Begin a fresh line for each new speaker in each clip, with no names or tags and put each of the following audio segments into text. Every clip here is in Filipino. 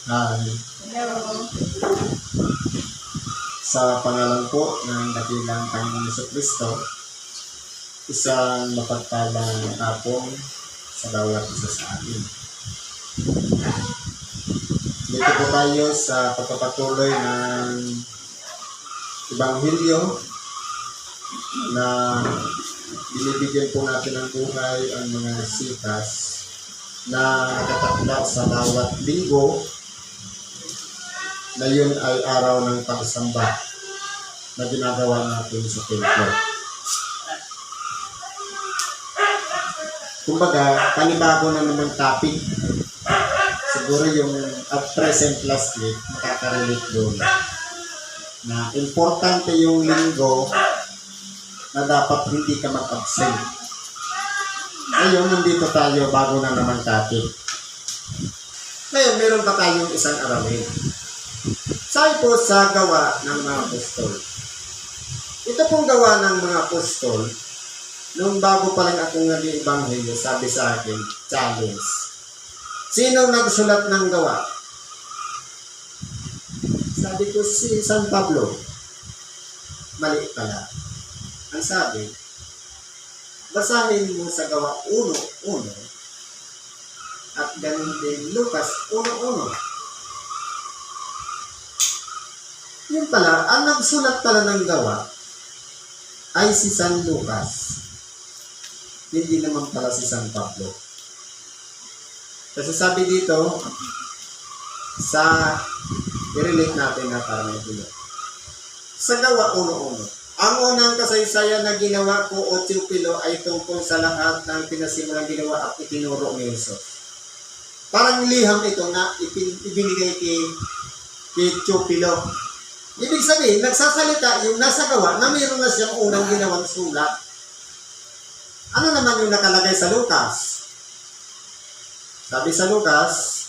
Hello.
Sa pangalan po ng dakilang Panginoong Jesucristo, isang mapagpalang hapon sa bawat isa sa atin. Dito po tayo sa pagpapatuloy ng Ebanghelyo na binibigyan po natin ng buhay ang mga sitas na nakatakda sa bawat linggo na yun ay araw ng pagsamba na ginagawa natin sa templo. Kumbaga, panibago na naman topic. Siguro yung at present last week, makakarelate doon. Na importante yung linggo na dapat hindi ka mag-absent. Ngayon, nandito tayo bago na naman topic. Ngayon, meron pa tayong isang aralin. Sabi po sa gawa ng mga apostol. Ito pong gawa ng mga apostol, nung bago pa lang akong naging ebanghelyo, sabi sa akin, challenge. Sino nagsulat ng gawa? Sabi ko, si San Pablo. Mali pala. Ang sabi, basahin mo sa gawa 1:1 at ganun din Lucas 1:1. Yun pala, ang nagsulat pala ng gawa ay si San Lucas. Hindi naman pala si San Pablo. Kasi sabi dito, i-relate natin na para may gulo. Sa gawa 1:1, ang unang kasaysayan na ginawa ko o Teopilo ay tungkol sa lahat ng pinasimulang ginawa at itinuro ni Jesus. Parang liham ito na ibinigay kay Teopilo. Ibig sabihin, nagsasalita yung nasa gawa na mayroon na siyang unang ginawang sulat. Ano naman yung nakalagay sa Lucas? Sabi sa Lucas,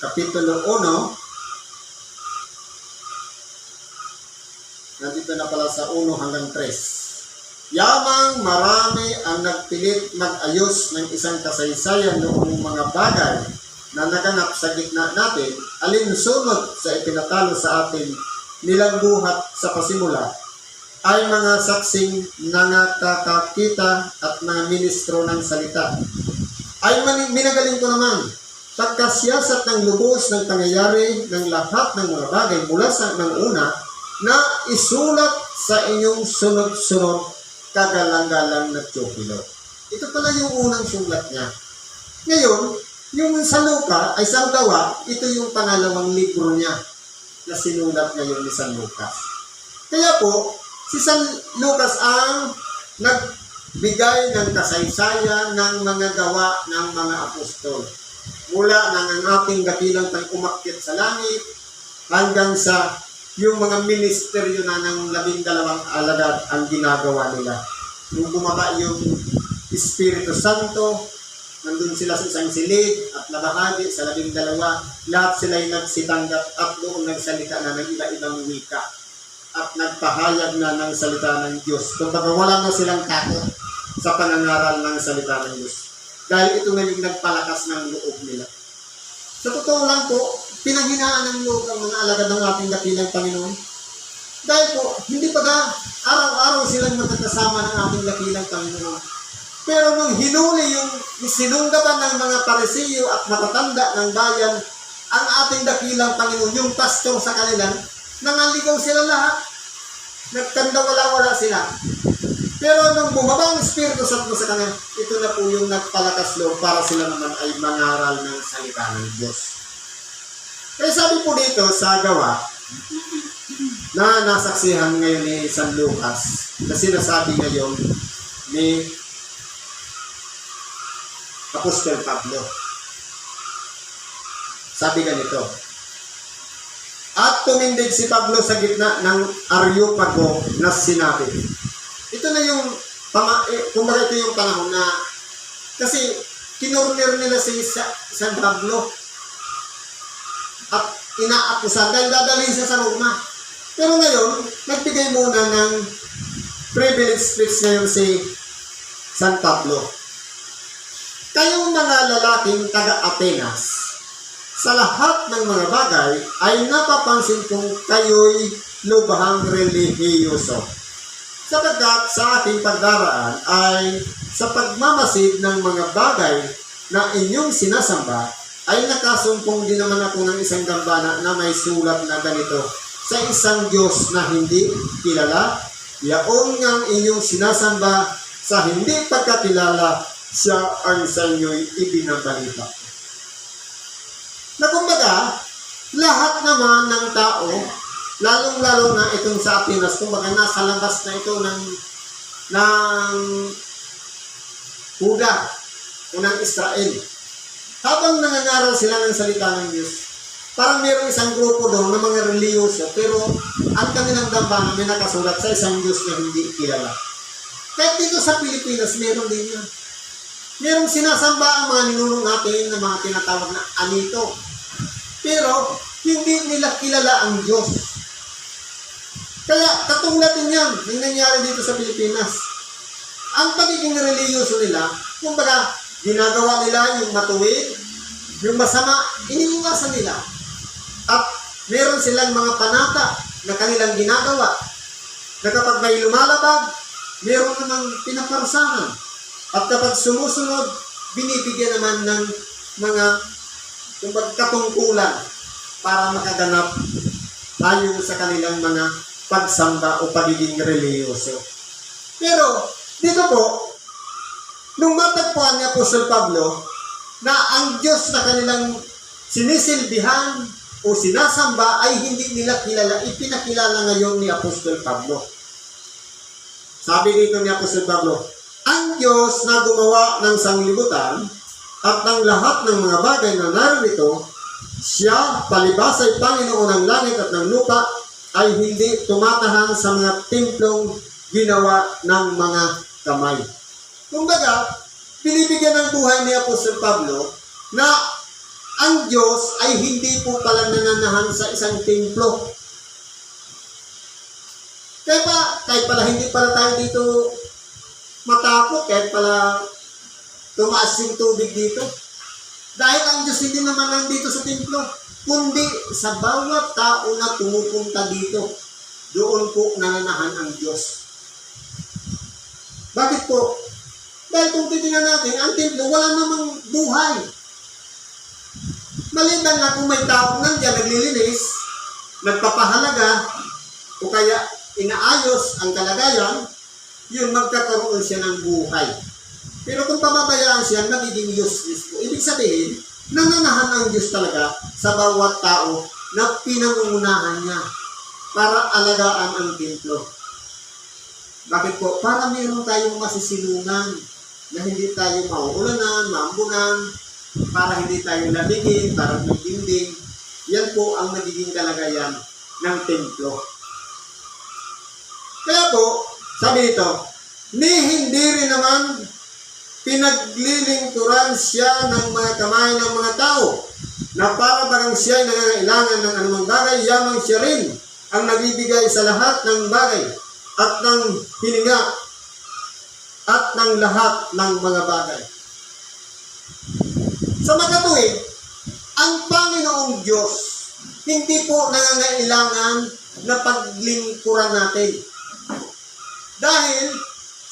Kapitulo 1, nandito na pala sa 1 hanggang 3. Yamang marami ang nagpilit mag-ayos ng isang kasaysayan noong mga bagay na naganap sa gitna natin, alinsunod sa ipinatalo sa atin nilang buhat sa pasimula, ay mga saksing nangakakita at mga ministro ng salita. Ay minagaling ko naman, pagkasiyasat ng lubos ng pangyayari ng lahat ng mga bagay mula sa ng una, na isulat sa inyong sunod-sunod kagalang-galang na Teopilo. Ito pala yung unang sulat niya. Ngayon, yung sa Luca ay sa gawa, ito yung pangalawang libro niya na sinulat ngayon ni San Lucas. Kaya po, si San Lucas ang nagbigay ng kasaysayan ng mga gawa ng mga apostol. Mula ng ang ating dakilang umakyat sa langit hanggang sa yung mga ministeryo na ng 12 alagad ang ginagawa nila. Nung bumaba yung Espiritu Santo, nandun sila sa isang silid at nabahagi sa 12, lahat sila'y nagsitanggap at doon nagsalita na ng iba-ibang wika at nagpahayag na ng salita ng Diyos. Kung wala na silang takot sa panangaral ng salita ng Diyos. Dahil ito nga yung nagpalakas ng loob nila. Sa totoo lang po, pinanghinaan ng loob ang mga alagad ng ating dakilang Panginoon. Dahil po, hindi pa araw-araw silang magkakasama ng ating dakilang Panginoon. Pero nung hinuli yung sinunggaban ng mga Pariseo at matatanda ng bayan, ang ating dakilang Panginoon, yung pastor sa kanila, nangaligaw sila lahat. Nagkandawala-wala sila. Pero nung bumaba ang Espiritu Santo sa kanila, ito na po yung nagpalakas loob para sila naman ay mangaral ng salita ng Diyos. Kaya sabi po dito sa gawa, na nasaksihan ngayon ni San Lucas, na sinasabi ngayon ni Apostol Pablo. Sabi ganito, at tumindig si Pablo sa gitna ng Areopago na sinabi. Ito na yung, kumbaga ito yung panahon na, kasi kinurner nila si San Pablo at inaakusan dahil dadalhin siya sa Roma. Pero ngayon, nagbigay muna ng privilege speech ngayon si San Pablo. Kayong mga lalaking taga-Atenas, sa lahat ng mga bagay ay napapansin kong kayo'y lubhang relihiyoso. Sapagkat sa aking pagdaraan ay sa pagmamasid ng mga bagay na inyong sinasamba, ay nakasumpong din naman ako ng isang gambana na may sulat na ganito, sa isang Diyos na hindi kilala, yaon ngang inyong sinasamba, sa hindi pagkakilala, siya ang sa inyo'y ibinabalita. Na kumbaga, lahat naman ng tao, lalong-lalo na itong sa Atenas, kumbaga nasa labas na ito ng Huda o ng Israel. Habang nangangaral sila ng salita ng Diyos, parang mayroong isang grupo doon ng mga reliyoso, pero ang kanilang dambana may nakasulat sa isang Diyos na hindi kilala. Kahit dito sa Pilipinas, meron din yan. Merong sinasamba ang mga ninunong natin na mga tinatawag na anito. Pero, hindi nila kilala ang Diyos. Kaya, katulad din yan, yung nangyari dito sa Pilipinas. Ang pagiging reliyoso nila, kumbaga, ginagawa nila yung matuwid, yung masama, iniiwasan nila. At meron silang mga panata na kanilang ginagawa, na kapag may lumalabag, meron namang pinaparusahan. At kapag sumusunod, binibigyan naman ng mga katungkulan para makaganap ayon sa kanilang mga pagsamba o pagiging reliyoso. Pero, dito po, nung matagpuan ni Apostol Pablo na ang Diyos na kanilang sinisilbihan o sinasamba ay hindi nila kilala, ipinakilala ngayon ni Apostol Pablo. Sabi dito ni Apostol Pablo, ang Diyos na gumawa ng sanglibutan at ng lahat ng mga bagay na narito, siya, palibas ay Panginoon ng langit at ng lupa, ay hindi tumatahan sa mga templong ginawa ng mga kamay. Kumbaga, binibigyan ng buhay ni Apostol Pablo na ang Diyos ay hindi po pala nananahan sa isang templo. Kahit pala hindi pala tayo dito matakot, kahit pala tumaas yung tubig dito. Dahil ang Diyos hindi naman nandito sa templo, kundi sa bawat tao na pumupunta dito, doon po nananahan ang Diyos. Bakit po? Dahil kung titingnan natin, ang templo wala namang buhay. Maliban na kung may tao nandiyan naglilinis, nagpapahalaga, o kaya inaayos ang kalagayan, yun magkakaroon siya ng buhay. Pero kung pababayaan siya, magiging useless po. Ibig sabihin, nananahan ang Diyos talaga sa bawat tao na pinangungunahan niya para alagaan ang templo. Bakit po? Para meron tayong masisilungan na hindi tayo mauulanan, maambunan, para hindi tayo labigin, para magdinding. Yan po ang nagiging kalagayan ng templo. Kaya po, sabi ito, hindi rin naman pinaglilingkuran siya ng mga kamay ng mga tao na para bagang siya ay nangangailangan ng anumang bagay, yamang siya rin ang nagbibigay sa lahat ng bagay at ng hininga at ng lahat ng mga bagay. Sa magkatuwid, ang Panginoong Diyos hindi po nangangailangan na paglingkuran natin. Dahil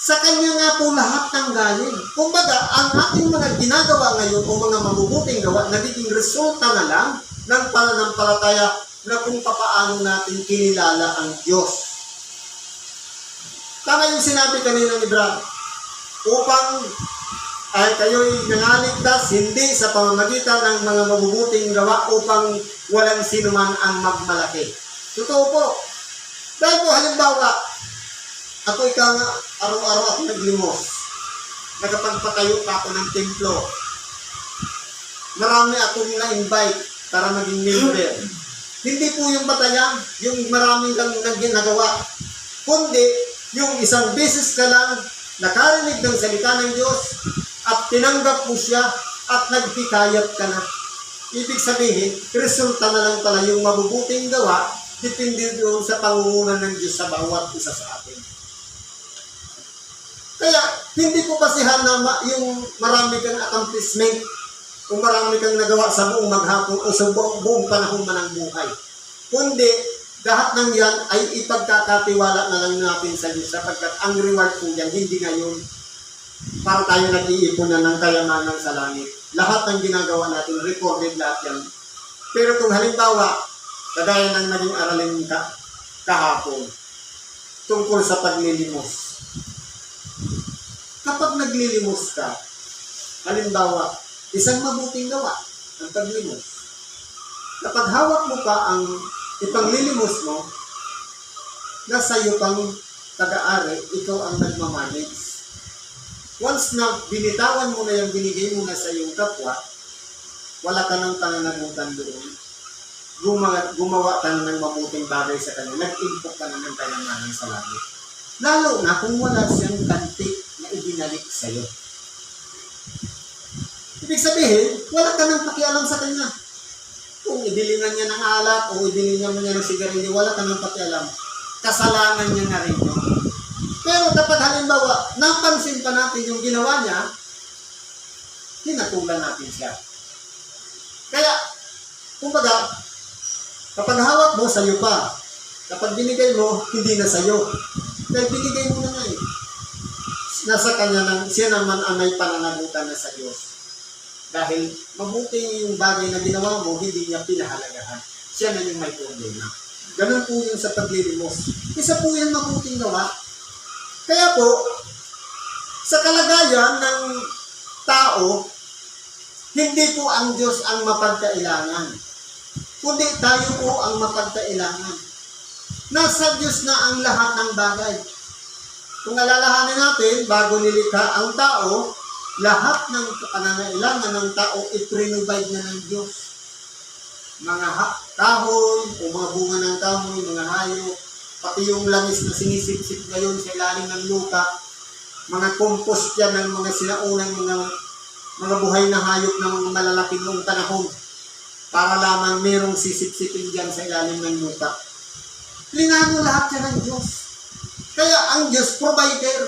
sa Kanya nga po lahat ng galing. Kumbaga, ang ating mga ginagawa ngayon o mga mabubuting gawa, nagiging resulta na lang ng pananampalataya na kung papaano natin kinilala ang Diyos. Tama yung sinabi kanina ni Brad, upang ay kayo'y nangaligtas hindi sa pamamagitan ng mga mabubuting gawa upang walang sinuman ang magmalaki. Totoo po. Dahil po, halimbawa, ako ikaw nga, araw-araw ako naglimos. Nakapagpatayo pa ako ng templo. Marami akong na-invite para maging member. Hindi po yung batayan, yung maraming lang nagawa. Kundi, yung isang beses ka lang, nakarinig ng salita ng Diyos, at tinanggap mo siya, at nagpikayat ka na. Ibig sabihin, resulta na lang pala yung mabubuting gawa, depende doon sa pangungunan ng Diyos sa bawat isa sa atin. Kaya, hindi po basihan na yung marami kang accomplishment kung marami kang nagawa sa buong maghapon o sa buong panahon man ng buhay. Kundi, lahat ng yan ay ipagkakatiwala na lang natin sa Diyos sapagkat ang reward po yan, hindi ngayon para tayo nag-iipon na ng kayamanan sa langit. Lahat ng ginagawa natin, recorded lahat yan. Pero kung halimbawa, kagaya ng naging aralin kahapon, tungkol sa paglilimos. Kapag naglilimos ka, halimbawa, isang mabuting gawa, ang paglimos. Kapag hawak mo pa ang ipanglilimos mo, nasa iyo pang taga-ari, ikaw ang nagmamanage. Once na binitawan mo na yung binigay mo na sa iyong kapwa, wala ka ng pananagutan doon. Gumawa ka na ng mabuting bagay sa kanya, nag-impok ka na ng kayamanan sa langit. Lalo na kung wala siyang kantik na ibinalik sa iyo. Ibig sabihin, wala ka nang pakialam sa kanya. Kung idilingan niya ng alak o idilingan niya ng sigarilyo, wala ka nang pakialam. Kasalanan niya na rin yun. Pero kapag halimbawa, napansin pa natin yung ginawa niya, hinatulan natin siya. Kaya, kumbaga, kapag hawak mo, sa'yo pa. Kapag binigay mo, hindi na sa'yo. Dahil binigay mo na nga eh. Nasa kanya nang, siya naman ang may pananagutan na sa Diyos. Dahil mabuti yung bagay na ginawa mo, hindi niya pinahalagahan. Siya na yung may problema. Ganun po yung sa paglilimos. Isa po yung mabuting gawa. Kaya po, sa kalagayan ng tao, hindi po ang Diyos ang mapagkailangan. Kundi tayo po ang mapagkailangan. Nasa Diyos na ang lahat ng bagay. Kung alalahanin natin, bago nilikha ang tao, lahat ng pangangailangan ng tao i-provide na ng Diyos. Mga kahoy, o mga bunga ng kahoy, mga hayop, pati yung langis na sinisip-sip ngayon sa ilalim ng lupa, mga compost yan ng mga sinaunang mga buhay na hayop ng mga malalaki noong panahon para lamang merong sisip-sipin dyan sa ilalim ng lupa. Linano lahat yan ng Diyos. Kaya ang Diyos, provider.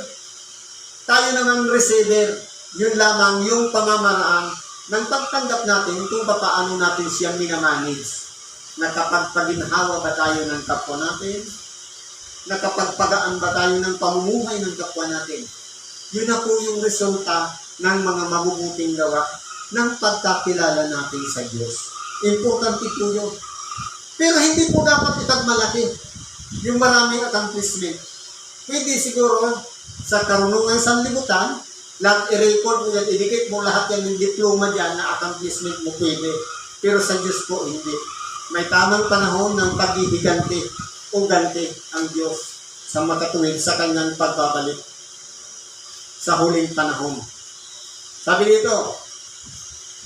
Tayo naman receiver. Yun lamang yung pamamaraan ng pagtanggap natin kung paano natin siya minamanage. Nakapagpaginhawa ba tayo ng kapwa natin? Nakapagpagaan ba tayo ng pamumuhay ng kapwa natin? Yun na po yung resulta ng mga mabubuting gawa ng pagkakilala natin sa Diyos. Importante po yun. Pero hindi po dapat ipagmalaki yung maraming accomplishment. Pwede siguro sa karunungan sanlibutan, lahat i-record mo yan, idikit mo lahat yan yung diploma dyan na accomplishment mo pwede. Pero sa Diyos po, hindi. May tamang panahon ng paghihiganti o ganti ang Diyos sa makatuwid sa kanyang pagbabalik sa huling panahon. Sabi dito,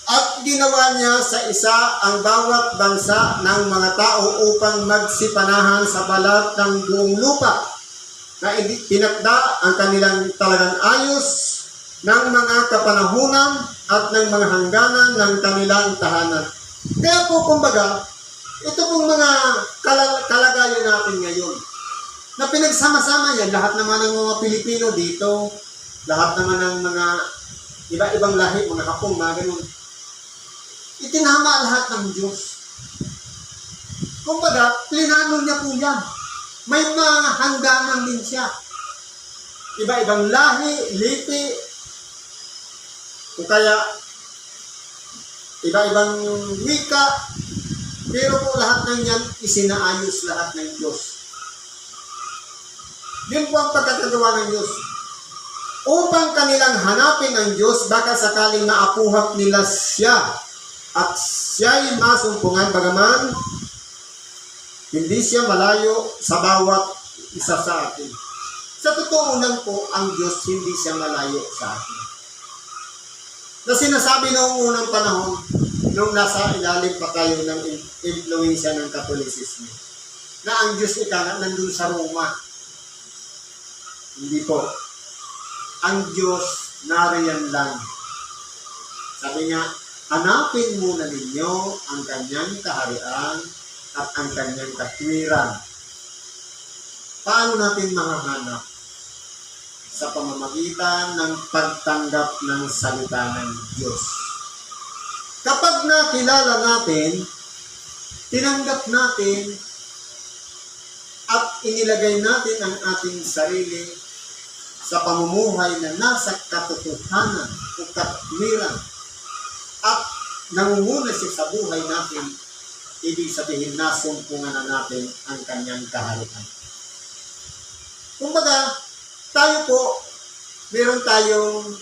at ginawa niya sa isa ang bawat bansa ng mga tao upang magsipanahan sa balat ng buong lupa na pinakda ang kanilang talagang ayos ng mga kapanahunan at ng mga hangganan ng kanilang tahanan. Kaya po, kumbaga, ito pong mga kalagayan natin ngayon na pinagsama-sama yan, lahat naman ng mga Pilipino dito, lahat naman ng mga iba-ibang lahi, mga Hapong, mga ganun. Itinama lahat ng Diyos. Kumbaga, plinano niya po yan. May mga hangganan din siya. Iba-ibang lahi, lipi, o kaya iba-ibang wika, pero po lahat ng yan, isinaayos lahat ng Diyos. Yun po ang pagkakagawa ng Diyos. Upang kanilang hanapin ang Diyos, baka sakaling maapuhap nila siya at siya'y masumpungan, bagaman hindi siya malayo sa bawat isa sa atin. Sa totoo lang po, ang Diyos hindi siya malayo sa atin. Na sinasabi noong unang panahon, nung nasa ilalim pa tayo ng influensya ng Katolisismo, na ang Diyos nandun sa Roma. Hindi po. Ang Diyos nariyan lang. Sabi nga, hanapin muna ninyo ang kanyang kaharian at ang kanyang katwiran. Paano natin mahahanap? sa pamamagitan ng pagtanggap ng salita ng Diyos. Kapag nakilala natin, tinanggap natin, at inilagay natin ang ating sarili sa pamumuhay na nasa katotohanan o katwiran at nangunguna siya sa buhay natin, ibig sabihin nasumpungan na natin ang kanyang kaharian. Kumbaga, tayo po, meron tayong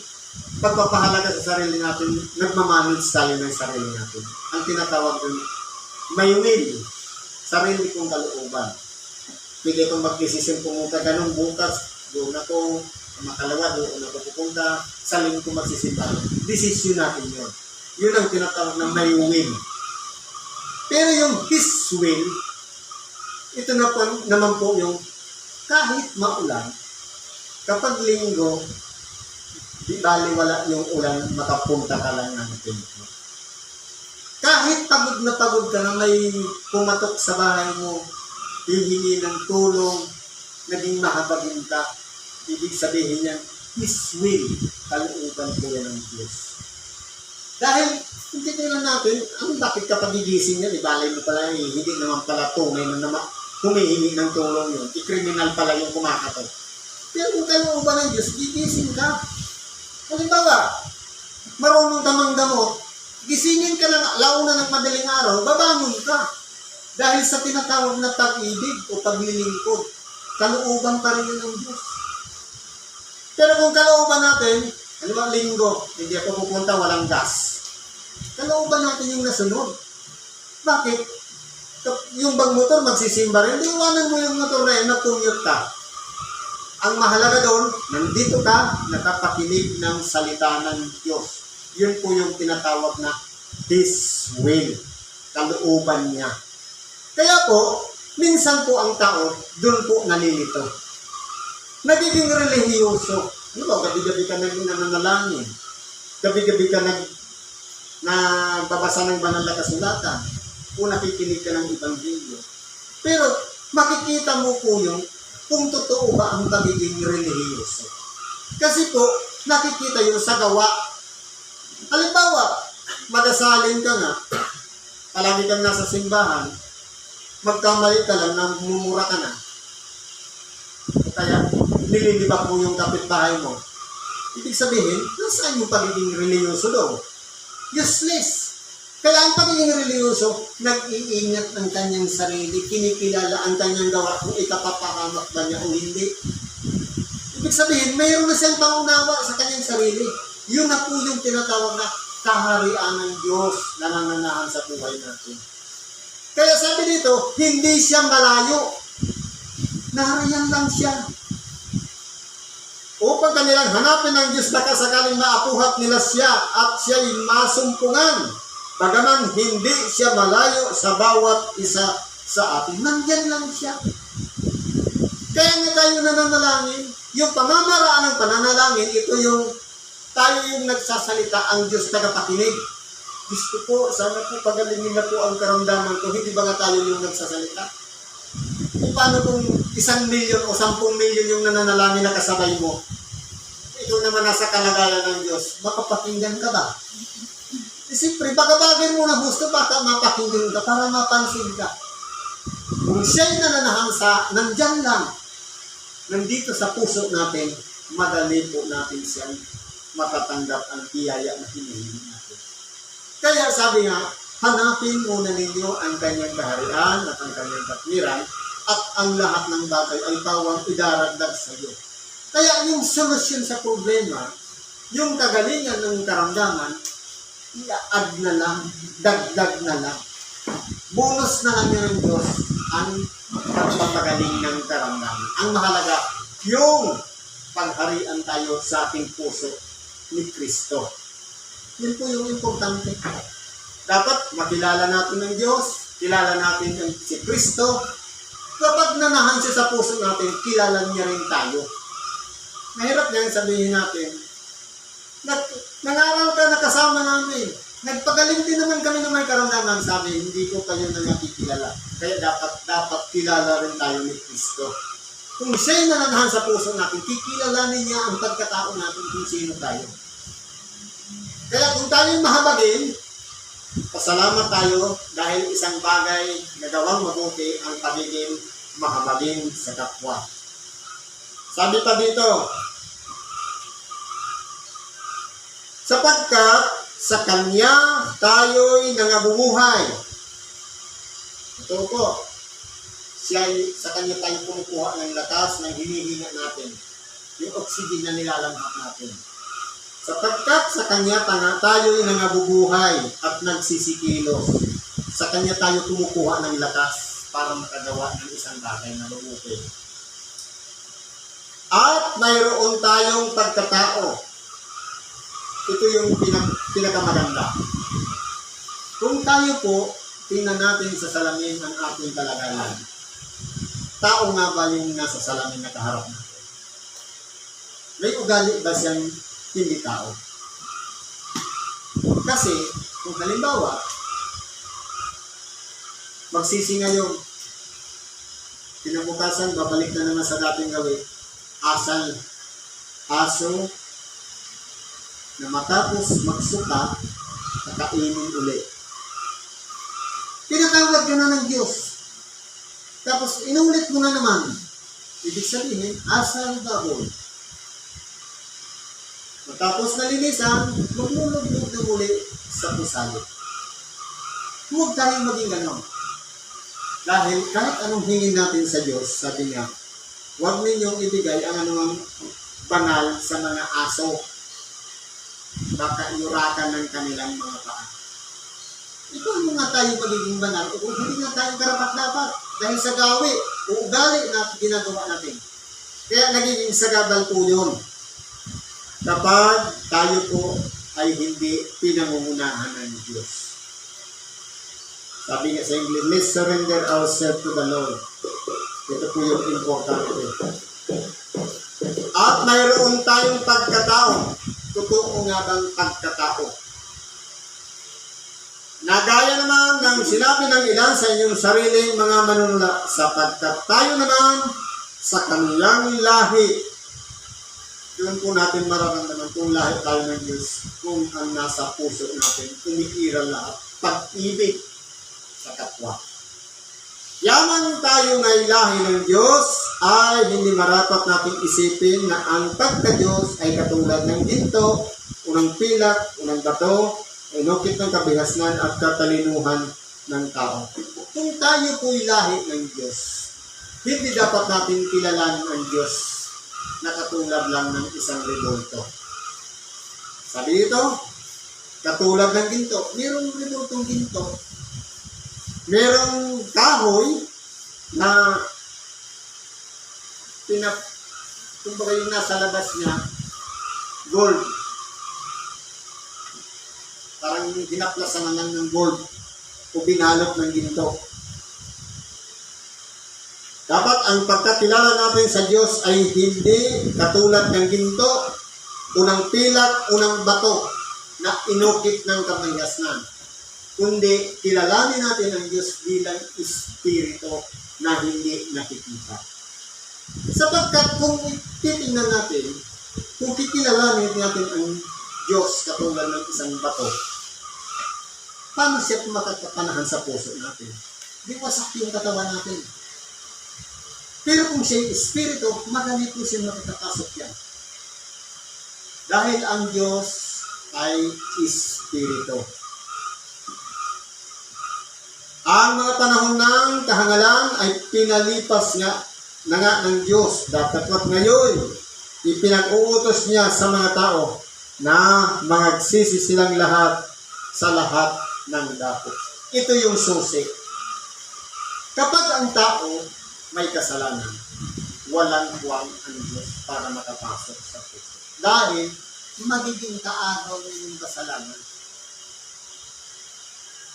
pagpapahalaga sa sarili natin, nagmamanage tayo ng sarili natin. Ang tinatawag doon, may will, sarili kong kalooban. Pwede kong mag-desisyon pumunta ganun bukas, doon ako makalawa, doon ako pupunta, sa linggo magsisimba. Desisyon natin yun. Yun ang tinatawag na may will. Pero yung His will, ito na po, naman po yung kahit maulan, kapag linggo, di baliwala yung ulan, makapunta ka lang ng templo. Kahit pagod ka na may pumatok sa bahay mo, hihingi ng tulong, naging mahabagin ka, ibig sabihin niyan, His will, kalooban po yan ng Diyos. Dahil, hindi nila natin, bakit kapag gigising yan, ibalay mo pala, hindi naman pala tunay na naman, humihingi ng tulong yun, i-criminal pala yung kumakatok. Pero kung kalooban ng Diyos, gigising ka. Halimbawa, marunong damang damot, gisingin ka lang, launa ng madaling araw, babangon ka. Dahil sa tinatawag na pag-ibig o paglilingkod, kalooban pa rin yun ng Diyos. Pero kung kalooban natin, ano ba, linggo, hindi ako pupunta, walang gas. Kalooban natin yung nasunod. Bakit? Yung bang motor magsisimba rin, di iwanan mo yung motor na yun, nag-commute ka. Ang mahalaga doon, nandito ka, nakapakinig ng salita ng Diyos. Yun po yung tinatawag na His will, kalooban niya. Kaya po, minsan po ang tao, doon po nalilito. Nagiging relihiyoso. Ano ba, gabi-gabi ka nananalangin. Gabi-gabi ka nagbabasa ng banal na kasulatan. O nakikinig ka ng Ebanghelyo. Pero makikita mo po yung kung totoo ba ang pagiging relihiyoso. Kasi po, nakikita yun sa gawa. Halimbawa, madasalin ka nga, palagi kang nasa simbahan, magkamali ka lang, namumura ka na. Kaya, nililibak mo yung kapitbahay mo. Ibig sabihin, nasaan yung pagiging reliyoso doon? Useless. Kaya ang pagiging reliyoso, nag-iingat ang kanyang sarili, kinikilala ang kanyang gawa kung ikapapahamak ba niya o hindi. Ibig sabihin, mayroon na siyang pangunawa sa kanyang sarili. Yun na po yung tinatawag na kaharian ng Diyos na nananahan sa buhay natin. Kaya sabi dito, hindi siya malayo. Nariyan lang siya. Upang kanilang hanapin ng Diyos na kasakaling maapuhat nila siya at siya'y masumpungan. Bagaman hindi siya malayo sa bawat isa sa atin. Nandyan lang siya. Kaya nga tayo nananalangin. Yung pamamaraan ng pananalangin, ito yung tayo yung nagsasalita, ang Diyos tagapakinig. Gusto po, sana po pagalingin na po ang karamdaman ko. Hindi ba nga tayo yung nagsasalita? E paano kung 1 milyon o 10 milyon yung nananalangin na kasabay mo? Ikaw naman nasa kalagayan ng Diyos. Makapakinggan ka ba? E siyempre, baka bagay mo na gusto, baka mapakinggan ka para mapansin ka. Kung siya'y nananahan sa, nandyan lang, nandito sa puso natin, madali po natin siyang matatanggap ang biyaya na hinihingi natin. Kaya sabi nga, hanapin muna ninyo ang kanyang kaharian at ang kanyang katwiran at ang lahat ng bagay ay pawang idaragdag sa iyo. Kaya yung solusyon sa problema, yung kagalingan ng karamdaman, i-add na lang, dagdag na lang. Bonus na lang yun ng Diyos ang pagpapagaling ng karamdaman. Ang mahalaga, yung pagharian tayo sa ating puso ni Kristo. Yun po yung importante. Dapat makilala natin ng Diyos, kilala natin si Kristo. Kapag nanahan siya sa puso natin, kilala niya rin tayo. Mahirap niyan sabihin natin, nangaral ka na kasama namin. Nagpagaling din naman kami ng may karamdaman. Sabi, hindi ko kayo na nakikilala. Kaya dapat kilala rin tayo ni Kristo. Kung siya'y nananahan sa puso natin, kikilalanin niya ang pagkatao natin kung sino tayo. Kaya kung tayo'y mahabagin, pasalamat tayo dahil isang bagay na gawang mabuti ang pagiging mahabagin sa kapwa. Sabi pa dito, sapagkat sa Kanya tayo'y nangabubuhay. Ito po, sa Kanya tayo kumukuha ng lakas ng hinihinga natin, yung oxygen na nilalanghap natin. Sapagkat sa Kanya tayo'y nangabubuhay at nagsisikilos. Sa Kanya tayo kumukuha ng lakas para makagawa ng isang bagay na mabuti. At mayroon tayong pagkatao. Ito yung pinakamaganda. Kung tayo po, tingnan natin sa salamin ang ating kalagayan. Tao nga ba yung nasa salamin na kaharap natin? May ugali ba siyang hindi tao? Kasi, kung halimbawa, magsisi ngayon, kinabukasan, babalik na naman sa dating gawin, aso, na matapos magsuka, kakainin uli. Pinatawag ka na ng Diyos. Tapos inulit mo na naman. Ibig sabihin, asal baboy. Matapos nalinisan, maglulog-log na muli sa pusali. Huwag tayong maging ganon. Dahil kahit anong hingin natin sa Diyos, sabi niya, huwag ninyong ibigay ang anumang banal sa mga aso. Baka iurakan ng kanilang mga paa. Ito ano nga tayo pagiging banal o hindi nga tayo karapat-dapat dahil sa gawi o ugali na ginagawa natin. Kaya nagiging sagabal po yun. Kapag tayo po ay hindi pinangungunahan ng Diyos. Sabi nga sa English, let's surrender ourselves to the Lord. Ito po yung importante. At mayroon tayong pagkatao. Totoo nga bang pagkatao? Nagaya naman ng sinabi ng ilan sa inyong sariling mga manunula, sapagkat tayo naman sa kaniyang lahi. Doon po natin mararamdaman kung lahi tayo ng Diyos, kung ang nasa puso natin, umiiral lahat, pag-ibig sa kapwa. Yaman tayo na ilahi ng Diyos, ay hindi marapat nating isipin na ang pagka-Diyos ay katulad ng ginto, unang pilak, unang bato, inukit ng kabihasnan at katalinuhan ng tao. Kung tayo po'y lahi ng Diyos, hindi dapat natin kilalanin ang Diyos na katulad lang ng isang rebulto. Sabi ito, katulad ng ginto, mayroong rebultong ginto, merong kahoy na kumbaga yung nasa labas niya, gold. Parang hinaplasan na ng gold o binalot ng ginto. Dapat ang pagkakilala natin sa Diyos ay hindi katulad ng ginto, unang pilak, unang bato na inukit ng kabihasnan. Kundi kilalanin natin ang Diyos bilang Espiritu na hindi nakikita. Sapagkat kung titingnan natin, kung kikilalanin natin ang Diyos katulad ng isang bato, paano siya makakapanahan sa puso natin? Di wasak yung katawan natin. Pero kung siya yung Espiritu, madali po siya makakapasok yan. Dahil ang Diyos ay Espiritu. Ang mga panahon ng kahangalan ay pinalipas na nga ng Diyos. Datapwat ngayon, ipinag-uutos niya sa mga tao na magsisi silang lahat sa lahat ng dako. Ito yung susi. Kapag ang tao may kasalanan, walang buwang ang Diyos para makapasok sa puso. Dahil magiging kaagaw yung kasalanan.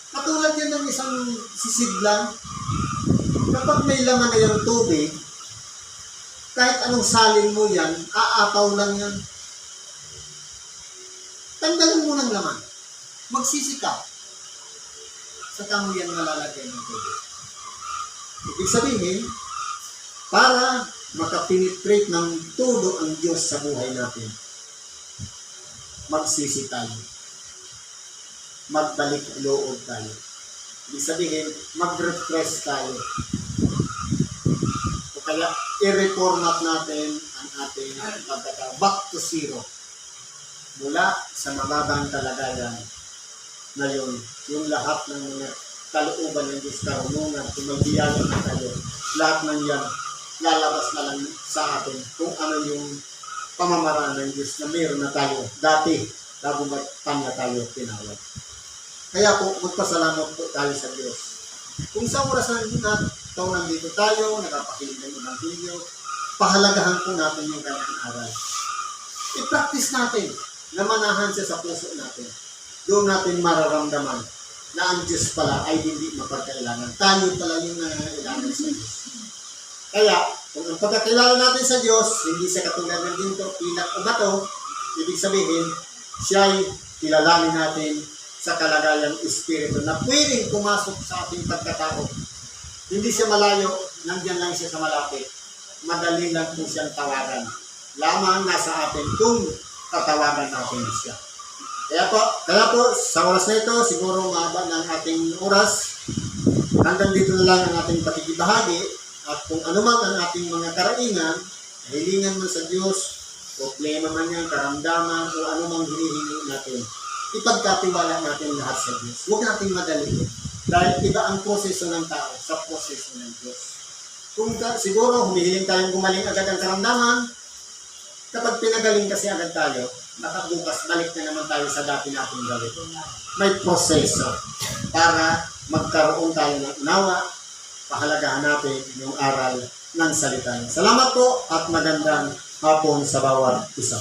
Katulad yan ng isang sisidlan, kapag may laman na yung tubig, kahit anong salin mo yan, aapaw lang yan. Tanggalin mo ng laman. Magsisi ka. Saka mo yan malalagay ng tubig. Ibig sabihin, para makapenetrate ng todo ang Diyos sa buhay natin, magsisi tayo. Magbalik loob tayo. Ibig sabihin, mag-refresh tayo. O kaya, i-reformat natin ang ating pagkaka. Back to zero. Mula sa mababang kalagayan. Ngayon, yung lahat ng mga kalooban ng Diyos, karunungan, kung magbiyaya na tayo, lahat ng yan, lalabas na lang sa atin kung ano yung pamamaraan ng Diyos na mayroon na tayo dati, bago magtanya tayo tinawag. Kaya po, magpasalamat po tayo sa Diyos. Kung sa oras na ito nandito tayo, nakapakinig ng ibang video, pahalagahan po natin yung kanyang aral. I-practice natin na manahan siya sa puso natin. Doon natin mararamdaman na ang Diyos pala ay hindi mapagkailangan. Tayo pala yung nangangailangan sa Diyos. Kaya, kung ang pagkakilala natin sa Diyos, hindi siya katulad ng ginto, pilak o bato, ibig sabihin, siya ay kilalanin natin sa kalagayang espiritu na pwedeng pumasok sa ating pagkatao. Hindi siya malayo, nandiyan lang siya sa malapit. Madali lang po siyang tawagan. Lamang nasa atin kung tatawagan natin siya. Kaya po, sa oras na ito, siguro mahaba ng ating oras. Hanggang dito na lang ang ating pakikibahagi. At kung ano man ang ating mga karaingan, hilingan man sa Diyos, problema man yan, karamdaman, o ano mang hinihingi natin, ipagkatiwala natin lahat sa Diyos. Huwag natin madali. Dahil iba ang proseso ng tao sa proseso ng Diyos. Kung siguro humihiling tayong gumaling agad ang karamdaman, kapag pinagaling kasi agad tayo, nakabukas, balik na naman tayo sa dati nating gawin. May proseso para magkaroon tayo ng unawa, pahalagahan natin yung aral ng salita. Salamat po at magandang hapon sa bawat isa.